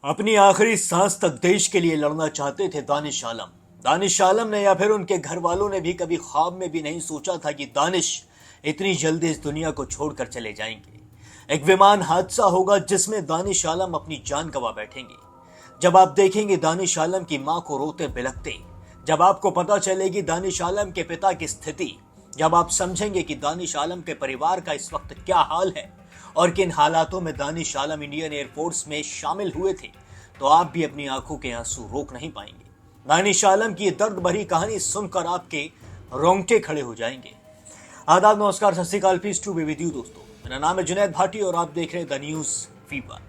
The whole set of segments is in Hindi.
अपनी आखिरी सांस तक देश के लिए लड़ना चाहते थे दानिश आलम। दानिश आलम ने या फिर उनके घर वालों ने भी कभी ख्वाब में भी नहीं सोचा था कि दानिश इतनी जल्दी इस दुनिया को छोड़कर चले जाएंगे। एक विमान हादसा होगा जिसमें दानिश आलम अपनी जान गंवा बैठेंगे। जब आप देखेंगे दानिश आलम की मां को रोते बिलखते, जब आपको पता चलेगी दानिश आलम के पिता की स्थिति, जब आप समझेंगे कि दानिश आलम के परिवार का इस वक्त क्या हाल है और किन हालातों में दानिश आलम इंडियन एयरफोर्स में शामिल हुए थे, तो आप भी अपनी आंखों के आंसू रोक नहीं पाएंगे। दानिश आलम की दर्द भरी कहानी सुनकर आपके रोंगटे खड़े हो जाएंगे। आदाब, नमस्कार, Sat Sri Akal, peace to be with you दोस्तों। मेरा नाम है जुनैद भाटी और आप देख रहे हैं the news fever.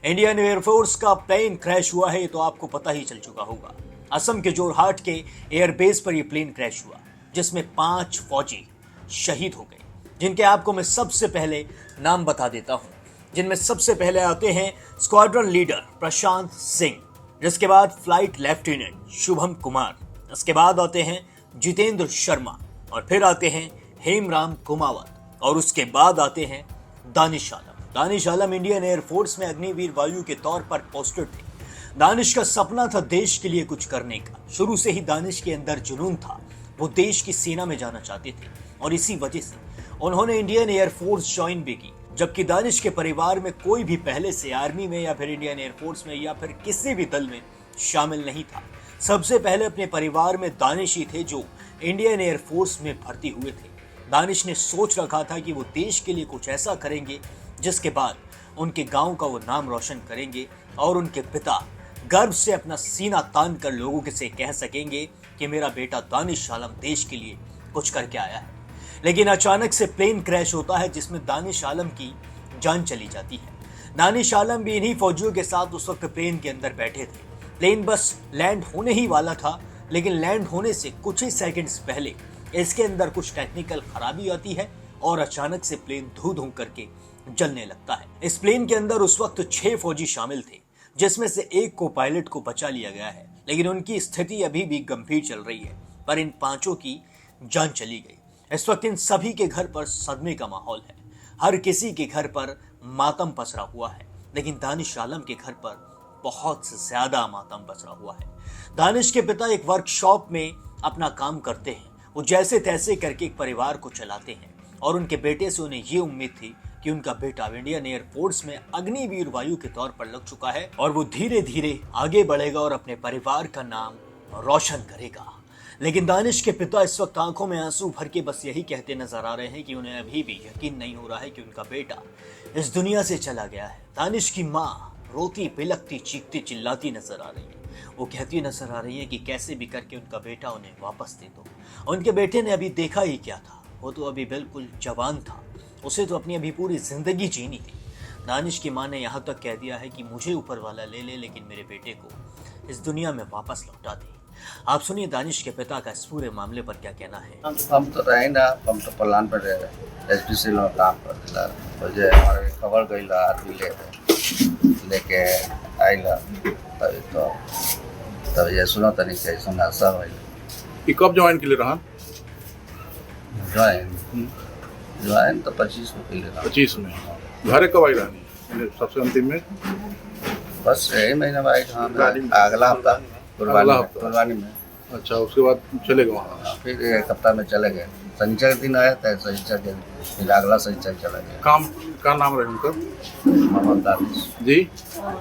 Indian air force का प्लेन क्रैश हुआ है, तो आपको पता ही चल चुका होगा। असम के जोरहाट के एयरबेस पर यह प्लेन क्रैश हुआ, जिसमें 5 फौजी शहीद हो गए, जिनके आपको मैं सबसे पहले नाम बता देता हूं। जिनमें सबसे पहले आते हैं स्क्वाड्रन लीडर प्रशांत सिंह, जिसके बाद फ्लाइट लेफ्टिनेंट शुभम कुमार, इसके बाद आते हैं जितेंद्र शर्मा, और फिर आते हैं हेमराम कुमावत, और उसके बाद आते हैं दानिश आलम। दानिश आलम इंडियन एयरफोर्स में अग्निवीर वायु के तौर पर पोस्टेड थे। दानिश का सपना था देश के लिए कुछ करने का। शुरू से ही दानिश के अंदर जुनून था, वो देश की सेना में जाना चाहते थे और इसी वजह से उन्होंने इंडियन एयरफोर्स ज्वाइन भी की। जबकि दानिश के परिवार में कोई भी पहले से आर्मी में या फिर इंडियन एयरफोर्स में या फिर किसी भी दल में शामिल नहीं था। सबसे पहले अपने परिवार में दानिश ही थे जो इंडियन एयरफोर्स में भर्ती हुए थे। दानिश ने सोच रखा था कि वो देश के लिए कुछ ऐसा करेंगे जिसके बाद उनके गांव का वो नाम रोशन करेंगे और उनके पिता गर्व से अपना सीना तान कर लोगों से कह सकेंगे कि मेरा बेटा दानिश आलम देश के लिए कुछ करके आया है। लेकिन अचानक से प्लेन क्रैश होता है जिसमें दानिश आलम की जान चली जाती है। दानिश आलम भी इन्हीं फौजियों के साथ उस वक्त प्लेन के अंदर बैठे थे। प्लेन बस लैंड होने ही वाला था, लेकिन लैंड होने से कुछ ही सेकंड्स पहले इसके अंदर कुछ टेक्निकल खराबी आती है और अचानक से प्लेन धू धू करके जलने लगता है। इस प्लेन के अंदर उस वक्त 6 फौजी शामिल थे, जिसमें से एक को पायलट को बचा लिया गया है, लेकिन उनकी स्थिति अभी भी गंभीर चल रही है। पर इन 5 की जान चली गई। इस वक्त इन सभी के घर पर सदमे का माहौल है। हर किसी के घर पर मातम पसरा हुआ है, लेकिन दानिश आलम के घर पर बहुत ज्यादा मातम पसरा हुआ है। दानिश के पिता एक वर्कशॉप में अपना काम करते हैं। वो जैसे तैसे करके एक परिवार को चलाते हैं और उनके बेटे से उन्हें ये उम्मीद थी कि उनका बेटा इंडियन एयरफोर्स में अग्निवीर वायु के तौर पर लग चुका है और वो धीरे धीरे आगे बढ़ेगा और अपने परिवार का नाम रोशन करेगा। लेकिन दानिश के पिता इस वक्त आंखों में आंसू भर के बस यही कहते नजर आ रहे हैं कि उन्हें अभी भी यकीन नहीं हो रहा है कि उनका बेटा इस दुनिया से चला गया है। दानिश की माँ रोती बिलखती चीखती चिल्लाती नजर आ रही है। वो कहती नजर आ रही है कि कैसे भी करके उनका बेटा उन्हें वापस दे दो। उनके बेटे ने अभी देखा ही क्या था, वो तो अभी बिल्कुल जवान था, उसे तो अपनी अभी पूरी जिंदगी जीनी थी। दानिश की माँ ने यहाँ तक कह दिया है कि मुझे ऊपर वाला ले ले, लेकिन मेरे बेटे को इस दुनिया में वापस लौटा दे। आप सुनिए दानिश के पिता का इस पूरे मामले पर क्या कहना है। हम तो रहे ना, हम तो प्लान पर रहे, एसपीसी में काम कर दिला, मुझे हमारे खबर गई ला, आदमी लेके आइला, तब ये सुना तनी के सुना सब है कि कब ज्वाइन के लिए रहा। ज्वाइन तो 25 में के लिए रहा। 25 में घरे कब आई रहनी सबसे अंतिम में? बस यही महीने में आई था, अगला हफ्ता कुर्बानी में। अच्छा, उसके बाद चले गए वहाँ? फिर एक हफ्ता में चले गए। शनिचर दिन आया था, शनिचर दिन फिर अगला शनिचर चला गया। काम का नाम रहे उनका? मोहम्मद दानिश जी,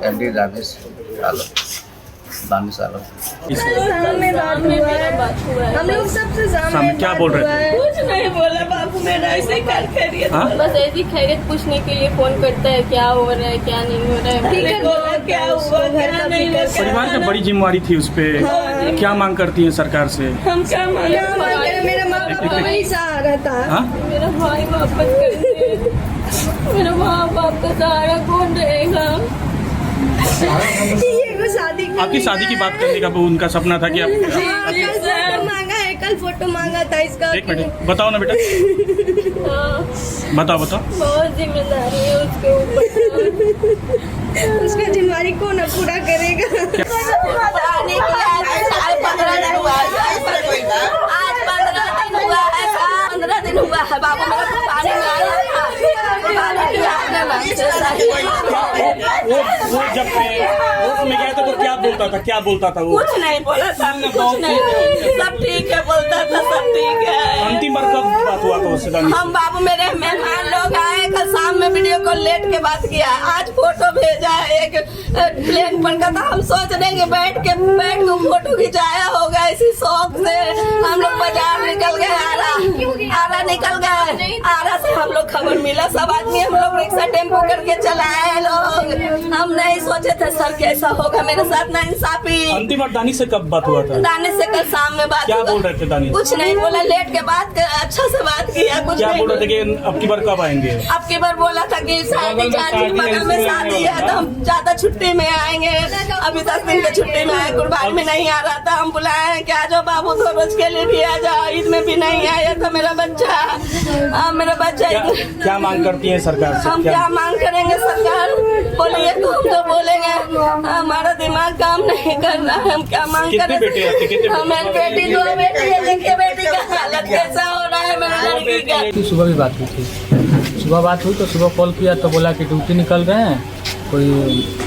एमडी दानिश आलम, दानिश आलम। हम लोग सबसे सामने क्या बोल रहे थे? कुछ नहीं बोला बाबू, मेरा ऐसे कर खैरियत, बस ऐसी खैरियत पूछने के लिए फोन करता है, क्या हो रहा है क्या नहीं हो रहा है। ठीक है, बोला क्या हुआ क्या नहीं हुआ। परिवार का बड़ी जिम्मेवारी थी उस पे। क्या मांग करती है सरकार से? हम क्या मांगे, मेरा माँ बाप वही सहारा था। मेरा भाई वापस कर दे, मेरा माँ बाप का सहारा कौन रहेगा। ये वो शादी आपकी शादी की बात करने का वो उनका सपना था कि आप फोटो मांगा है, कल फोटो मांगा था इसका। एक मिनट बताओ ना बेटा, बताओ। बहुत जिम्मेदारी है उसके ऊपर, उसका जिम्मेदारी कौन पूरा करेगा। आज 15 दिन हुआ है बाबू, मेरा पानी में आया था। वो जब बोलता था, क्या बोलता था वो? कुछ नहीं बोला था, कुछ नहीं, सब ठीक है बोलता था, सब ठीक है। अंतिम बार कब बात हुआ था उससे दानिश? हम बाबू मेरे मेहमान लोग आए, कल शाम में वीडियो कॉल लेट के बात किया, आज फोटो भेजा एक प्लेन पर का था। हम सोच रहे कि बैठ के फोटो खिंचाया होगा, इसी शौक से हम लोग बाजार निकल गए, आरा निकल गए, आरा से हम लोग खबर मिला, सब आदमी हम लोग रिक्शा टेम्पो करके चलाए लोग। हम नहीं सोचे थे सर कैसा होगा मेरे साथ ना इंसाफी। अंतिम बार दानिश से कब बात हुआ था? दानिश से कल शाम में बात क्या हुआ। बोल रहे थे दानिश? कुछ नहीं बोला, लेट के बाद अच्छा से बात किया, कुछ क्या नहीं बोल रहे थे कि अब की बार कब आएंगे? अब की बार बोला था कि शादी बगल में शादी है तो हम ज्यादा छुट्टी में आएंगे। अभी 10 दिन की छुट्टी में आए, कुर्बान में नहीं आ रहा था, हम बुलाए कि आ जाओ बाबू, 2 रोज के लिए भी आ जाओ। ईद में भी नहीं आया था मेरा बच्चा। मेरा बच्चा क्या मांग करती है सरकार से? हम क्या मांग करेंगे सरकार? बोलिए तो हम तो बोलेंगे, हमारा दिमाग काम नहीं कर रहा है, हम क्या मांग कितने करें? बेटे आपके? कितने बेटे? मेरी बेटी 2 बेटी है, देखिए बेटी का हालत कैसा हो रहा है मेरी लड़की का। सुबह भी बात हुई थी, सुबह बात हुई तो सुबह कॉल किया तो बोला कि ड्यूटी निकल रहे हैं, कोई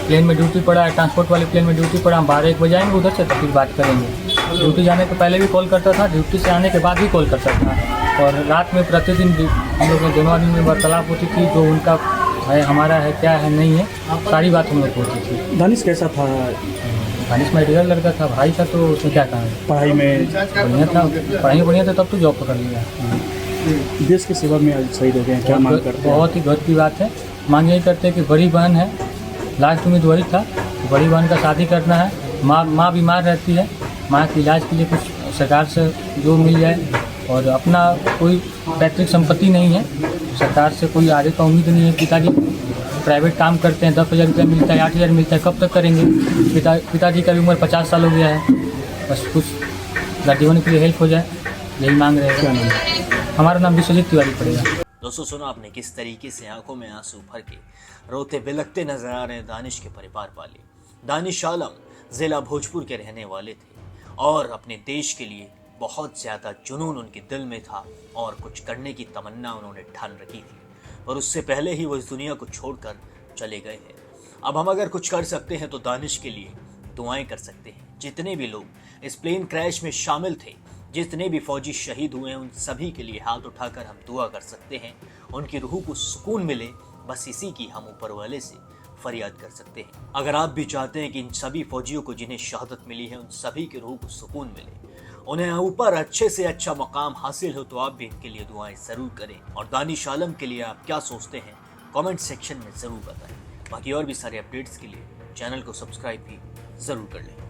प्लेन में ड्यूटी पड़ा है, ट्रांसपोर्ट वाले प्लेन में ड्यूटी पड़ा, हम 12-1 बजे आएंगे उधर से तो फिर बात करेंगे। ड्यूटी जाने के पहले भी कॉल करता था, ड्यूटी से आने के बाद भी कॉल करता था, और रात में प्रतिदिन हम लोग दोनों आदमी में वार्तालाप होती थी, जो उनका है हमारा है क्या है नहीं है, सारी बात हम लोग होती थी। दानिश कैसा था? दानिश में रिजल्ट लड़का था, भाई था, तो उसने क्या कहा, पढ़ाई में बढ़िया था, पढ़ाई में बढ़िया था, तब तो जॉब पकड़ लिया। देश की सेवा में आज शहीद हो गए हैं, क्या मांग करते हैं? बहुत ही गर्व की बात है। मांग यही करते हैं कि बड़ी बहन है, लास्ट उम्मीद वही था, बड़ी बहन का शादी करना है। माँ बीमार रहती है, माँ के इलाज के लिए कुछ सरकार से जो मिल जाए, और अपना कोई पैतृक संपत्ति नहीं है, सरकार से कोई आगे का उम्मीद नहीं है। पिताजी प्राइवेट काम करते हैं, 10,000 रुपया मिलता है, 8,000 मिलता है, कब तक करेंगे? पिताजी का भी उम्र 50 साल हो गया है, बस कुछ जीवन के लिए हेल्प हो जाए, यही मांग रहे हैं। हमारा नाम विश्वजीत तिवारी पड़ेगा। दोस्तों सुना आपने किस तरीके से आंखों में आंसू भर के रोते बिलखते नजर आ रहे हैं दानिश के परिवार वाले। दानिश आलम जिला भोजपुर के रहने वाले थे और अपने देश के लिए बहुत ज़्यादा जुनून उनके दिल में था और कुछ करने की तमन्ना उन्होंने ठान रखी थी, और उससे पहले ही वो इस दुनिया को छोड़कर चले गए हैं। अब हम अगर कुछ कर सकते हैं तो दानिश के लिए दुआएं कर सकते हैं। जितने भी लोग इस प्लेन क्रैश में शामिल थे, जितने भी फौजी शहीद हुए हैं, उन सभी के लिए हाथ उठाकर हम दुआ कर सकते हैं, उनकी रूह को सुकून मिले, बस इसी की हम ऊपर वाले से फरियाद कर सकते हैं। अगर आप भी चाहते हैं कि इन सभी फौजियों को जिन्हें शहादत मिली है, उन सभी की रूह को सुकून मिले, उन्हें ऊपर अच्छे से अच्छा मकाम हासिल हो, तो आप भी इनके लिए दुआएं ज़रूर करें। और दानिश आलम के लिए आप क्या सोचते हैं कमेंट सेक्शन में ज़रूर बताएं। बाकी और भी सारे अपडेट्स के लिए चैनल को सब्सक्राइब भी ज़रूर कर लें।